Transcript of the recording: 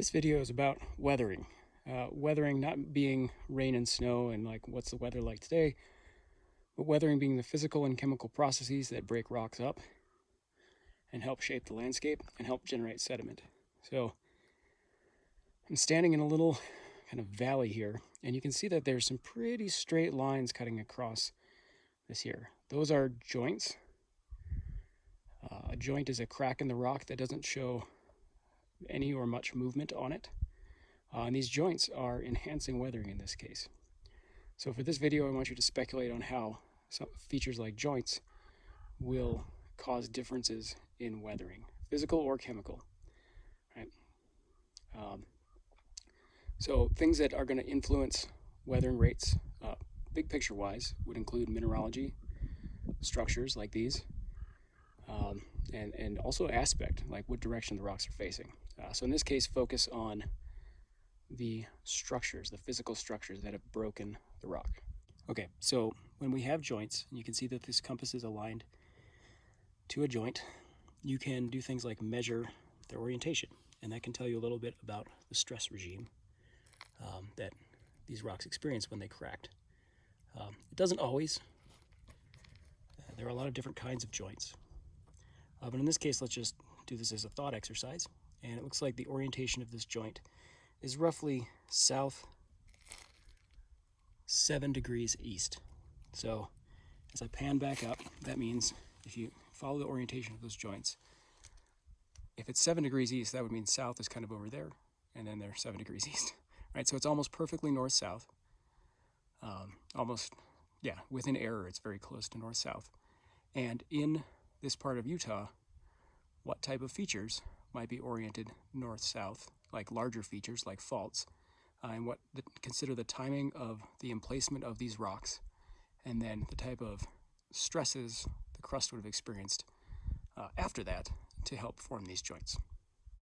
This video is about weathering. Weathering not being rain and snow and like what's the weather like today, but weathering being the physical and chemical processes that break rocks up and help shape the landscape and help generate sediment. So I'm standing in a little kind of valley here, and you can see that there's some pretty straight lines cutting across this here. Those are joints. A joint is a crack in the rock that doesn't show any or much movement on it. And these joints are enhancing weathering in this case. So for this video, I want you to speculate on how some features like joints will cause differences in weathering, physical or chemical, right? So things that are going to influence weathering rates, big picture wise, would include mineralogy, structures like these, and also aspect, like what direction the rocks are facing. So in this case, focus on the structures, the physical structures that have broken the rock. Okay, so when we have joints, and you can see that this compass is aligned to a joint, you can do things like measure their orientation, and that can tell you a little bit about the stress regime that these rocks experience when they cracked. It doesn't always. There are a lot of different kinds of joints. But in this case, let's just do this as a thought exercise. And it looks like the orientation of this joint is roughly south 7 degrees east. So as I pan back up, that means if you follow the orientation of those joints, if it's 7 degrees east, that would mean south is kind of over there, and then they're 7 degrees east, right? So it's almost perfectly north-south. Almost, yeah, within error, it's very close to north-south. And in this part of Utah, what type of features might be oriented north-south, like larger features like faults, and consider the timing of the emplacement of these rocks, and then the type of stresses the crust would have experienced after that to help form these joints.